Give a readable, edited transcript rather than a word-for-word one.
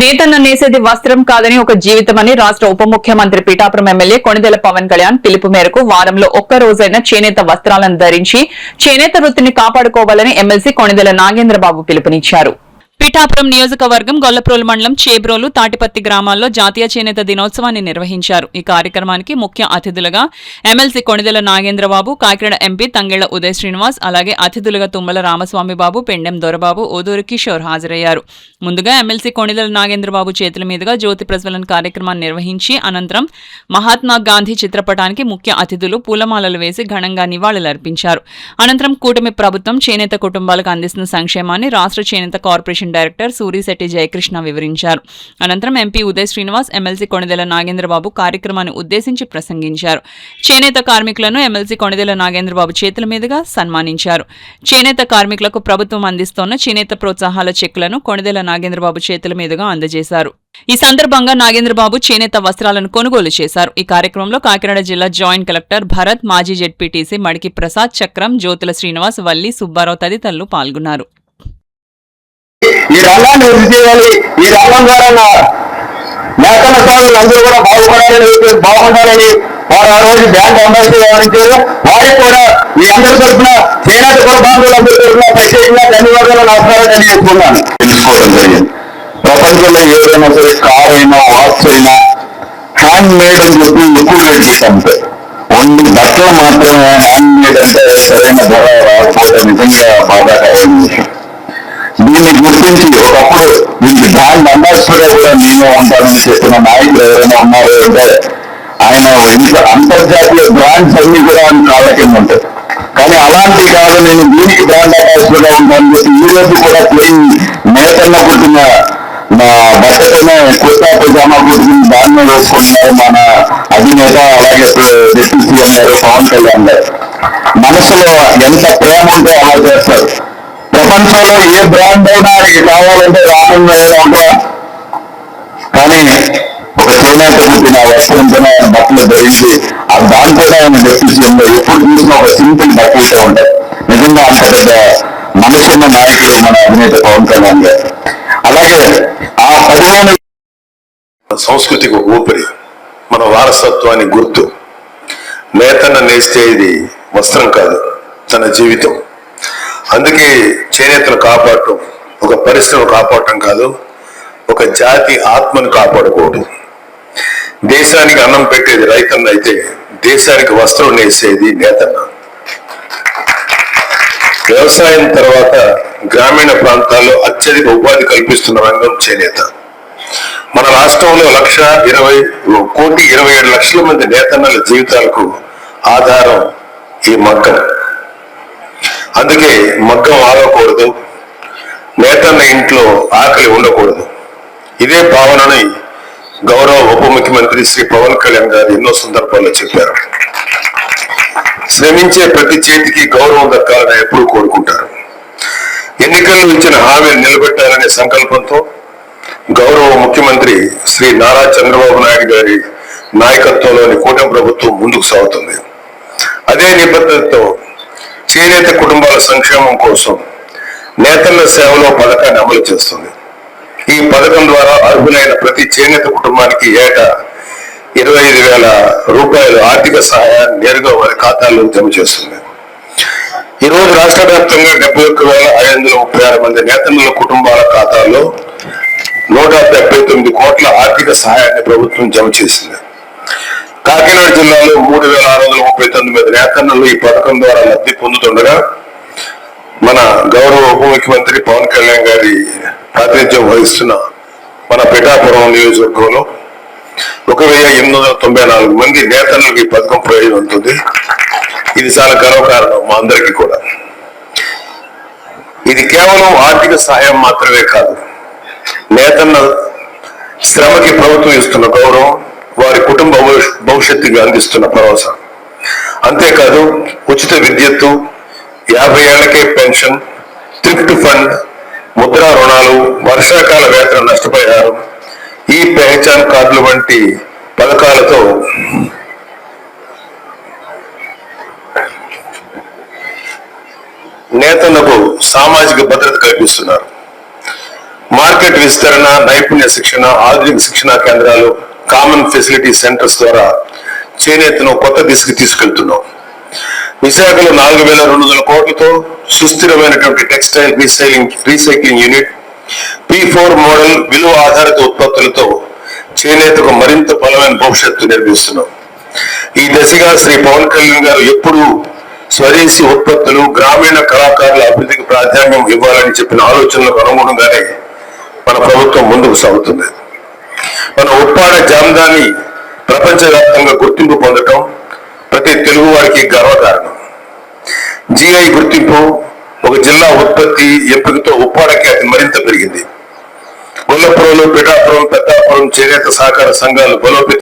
నేతన్న నేసేది వస్త్రం కాదని ఒక జీవితమని రాష్ట్ర ఉప ముఖ్యమంత్రి పీఠాపురం ఎమ్మెల్యే కొణిదెల పవన్ కళ్యాణ్ పిలుపు మేరకు వారంలో ఒక్క రోజైనా చేనేత వస్త్రాలను ధరించి చేనేత వృత్తిని కాపాడుకోవాలని ఎమ్మెల్సీ కొణిదెల నాగేంద్రబాబు పిలుపునిచ్చారు. పీఠాపురం నియోజకవర్గం గొల్లప్రోలు మండలం చేబ్రోలు తాటిపత్తి గ్రామాల్లో జాతీయ చేనేత దినోత్సవాన్ని నిర్వహించారు. ఈ కార్యక్రమానికి ముఖ్య అతిథులుగా ఎమ్మెల్సీ కొణిదెల నాగేంద్రబాబు, కాకినాడ ఎంపీ తంగెళ్ల ఉదయ్ శ్రీనివాస్, అలాగే అతిథులుగా తుమ్మల రామస్వామి బాబు, పెండెం దొరబాబు, ఓదూరు కిషోర్ హాజరయ్యారు. ముందుగా ఎమ్మెల్సీ కొణిదెల నాగేంద్రబాబు చేతుల మీదుగా జ్యోతి ప్రజ్వలన కార్యక్రమాన్ని నిర్వహించి అనంతరం మహాత్మా గాంధీ చిత్రపటానికి ముఖ్య అతిథులు పూలమాలలు వేసి ఘనంగా నివాళులర్పించారు. అనంతరం కూటమి ప్రభుత్వం చేనేత కుటుంబాలకు అందిస్తున్న సంక్షేమాన్ని రాష్ట్ర చేనేత కార్పొరేషన్ డైరెక్టర్ సూరిశెట్టి జయకృష్ణ వివరించారు. అనంతరం ఎంపీ ఉదయ్ శ్రీనివాస్, ఎమ్మెల్సీ కొణిదెల నాగేంద్రబాబు కార్యక్రమాన్ని ఉద్దేశించి ప్రసంగించారు. చేనేత కార్మికులను ఎమ్మెల్సీ కొణిదెల నాగేంద్రబాబు చేతుల మీదుగా సన్మానించారు. చేనేత కార్మికులకు ప్రభుత్వం అందిస్తోన్న చేనేత ప్రోత్సాహాల చెక్కులను కొణిదెల నాగేంద్రబాబు చేతుల మీదుగా అందజేశారు. ఈ సందర్భంగా నాగేంద్రబాబు చేనేత వస్త్రాలను కొనుగోలు చేశారు. ఈ కార్యక్రమంలో కాకినాడ జిల్లా జాయింట్ కలెక్టర్ భరత్, మాజీ జెడ్పీటీసీ మడికి ప్రసాద్, చక్రం, జ్యోతుల శ్రీనివాస్, వల్లి, సుబ్బారావు తదితరులు పాల్గొన్నారు. ఈ రంగాన్ని వృద్ధి చేయాలి. ఈ రంగం ద్వారా నేతల స్వాములు అందరూ కూడా బాగుండాలని వారు ఆ రోజు బ్యాంక్ అంబాసిడర్ వ్యవహరించారు. వారికి కూడా మీ అందరి తరఫున చేనేత కుల బాంధవులందరి తరఫున ప్రత్యేకంగా ధన్యవాదాలు, నమస్కారాలు తెలియజేస్తున్నాను. తెలుసుకోవడం జరిగింది. ప్రపంచంలో ఏదైనా సరే కార్ అయినా వాచ్ అయినా హ్యాండ్ మేడ్ అని చెప్పి ఎక్కువ రేట్ చేశాను. ఓన్లీ బట్టలు మాత్రమే హ్యాండ్ మేడ్ అంటే సరైన ధర రాకపోవడం నిజంగా బాధాకరమైన విషయం. దీన్ని గుర్తించి ఒకప్పుడు వీరికి బ్రాండ్ అంబాసిడర్ కూడా నేనే ఉంటానని చెప్పిన నాయకులు ఎవరైనా ఉన్నారు అంటే ఆయన అంతర్జాతీయ బ్రాండ్స్ అన్ని కూడా ఆయన కాళ్ళ కింద ఉంటాయి. కానీ అలాంటి కాదు, నేను దీనికి బ్రాండ్ అంబాసిడర్ గా ఉంటానని చెప్పి ఈ రోజు కూడా ప్లెయిన్ నేతన్న పుట్టిన మా బట్టతోనే కుర్తా పైజామా పుట్టిన దాన్ని వేసుకుంటున్నారు మన అధినేత, అలాగే డిప్యూటీ సీఎం గారు పవన్ కళ్యాణ్ గారు. మనసులో ఎంత ప్రేమ ఉంటే అలా చేస్తారు. ప్రపంచంలో ఏ బ్రాండ్ అయినా ఆయనకి కావాలంటే రామంగా ఉంటా, కానీ ఒక చేనేత పుట్టిన వస్త్రంతోనే ఆయన బట్టలు ధరించి ఆ దాంతో ఆయన డెప్యూసీఎంలో ఎప్పుడు చూసినా ఒక సింపుల్ బట్టలతో ఉంటాయి. నిజంగా అంత పెద్ద మనసున్న నాయకుడు మన అధినేత పవన్ కళ్యాణ్ గారు. అలాగే ఆ పరిమాణ సంస్కృతికి ఊపిరి, మన వారసత్వానికి గుర్తు. నేతన్న నేస్తే ఇది వస్త్రం కాదు, తన జీవితం. అందుకే చేనేతను కాపాడటం ఒక పరిశ్రమ కాపాడటం కాదు, ఒక జాతి ఆత్మను కాపాడుకోవడం. దేశానికి అన్నం పెట్టేది రైతన్న అయితే దేశానికి వస్త్రం నేసేది నేతన్న. వ్యవసాయం తర్వాత గ్రామీణ ప్రాంతాల్లో అత్యధిక ఉపాధి కల్పిస్తున్న రంగం చేనేత. మన రాష్ట్రంలో 1,27,00,000 మంది నేతన్నల జీవితాలకు ఆధారం ఈ మగ్గం. అందుకే మగ్గం ఆగకూడదు, నేతన్న ఇంట్లో ఆకలి ఉండకూడదు. ఇదే భావనని గౌరవ ఉప ముఖ్యమంత్రి శ్రీ పవన్ కళ్యాణ్ గారు ఎన్నో సందర్భాల్లో చెప్పారు. శ్రమించే ప్రతి చేతికి గౌరవం దక్కాలని ఎప్పుడు కోరుకుంటారు. ఎన్నికల్లో ఇచ్చిన హామీని నిలబెట్టాలనే సంకల్పంతో గౌరవ ముఖ్యమంత్రి శ్రీ నారా చంద్రబాబు నాయుడు గారి నాయకత్వంలోని కూటమి ప్రభుత్వం ముందుకు సాగుతుంది. అదే నిబద్ధతతో చేనేత కుటుంబాల సంక్షేమం కోసం నేతన్న సేవలో పథకాన్ని అమలు చేస్తుంది. ఈ పథకం ద్వారా అర్హులైన ప్రతి చేనేత కుటుంబానికి ఏటా 25,000 రూపాయలు ఆర్థిక సహాయాన్ని నేరుగా వారి ఖాతాల్లో జమ చేస్తుంది. ఈ రోజు రాష్ట్ర వ్యాప్తంగా 71,536 మంది నేతన్నల కుటుంబాల ఖాతాల్లో 179 కోట్ల ఆర్థిక సహాయాన్ని ప్రభుత్వం జమ చేసింది. కాకినాడ జిల్లాలో 3,639 నేతన్నలు ఈ పథకం ద్వారా లబ్ధి పొందుతుండగా మన గౌరవ ఉప ముఖ్యమంత్రి పవన్ కళ్యాణ్ గారి ప్రాతినిధ్యం వహిస్తున్న మన పీఠాపురం నియోజకవర్గంలో 1,894 మంది నేతన్నలకు ఈ పథకం ప్రయోజనం ఉంటుంది. ఇది చాలా గర్వకారణం మా అందరికీ కూడా. ఇది కేవలం ఆర్థిక సహాయం మాత్రమే కాదు, నేతన్న శ్రమకి ప్రభుత్వం ఇస్తున్న గౌరవం, వారి కుటుంబ భవిష్యత్తుకి అందిస్తున్న భరోసా. అంతేకాదు ఉచిత విద్యుత్తు, 50 ఏళ్లకే పెన్షన్, థ్రిఫ్ట్ ఫండ్, ముద్రా రుణాలు, వర్షాకాల వేతన నష్టపరిహారం, ఈ పెహచాన్ కార్డులు వంటి పథకాలతో నేతలకు సామాజిక భద్రత కల్పిస్తున్నారు. మార్కెట్ మార్కెట్ విస్తరణ, నైపుణ్య శిక్షణ, ఆధునిక శిక్షణా కేంద్రాలు, కామన్ ఫెసిలిటీ సెంటర్స్ ద్వారా చేనేతను కొత్త దిశకు తీసుకెళ్తున్నాం. విశాఖలో 4,200 కోట్లతో సుస్థిరమైనటువంటి textile recycling unit, P4 model విలువ ఆధారిత ఉత్పత్తులతో చేనేతకు మరింత బలమైన భవిష్యత్తు నిర్మిస్తున్నాం. ఈ దశగా శ్రీ పవన్ కళ్యాణ్ గారు ఎప్పుడూ స్వదేశీ ఉత్పత్తులు, గ్రామీణ కళాకారుల అభివృద్ధికి ప్రాధాన్యం ఇవ్వాలని చెప్పిన ఆలోచనలకు అనుగుణంగానే మన ప్రభుత్వం ముందుకు సాగుతుంది. మన ఉప్పాడ జామదాని ప్రపంచవ్యాప్తంగా గుర్తింపు పొందటం ప్రతి తెలుగు వారికి గర్వకారణం. GI గుర్తింపు, ఒక జిల్లా ఉత్పత్తి ఎంపికతో ఉప్పాడకి అది మరింత పెరిగింది. గొల్లపురంలో పిఠాపురం, పెద్దాపురం చేనేత సహకార సంఘాలు బలోపేతం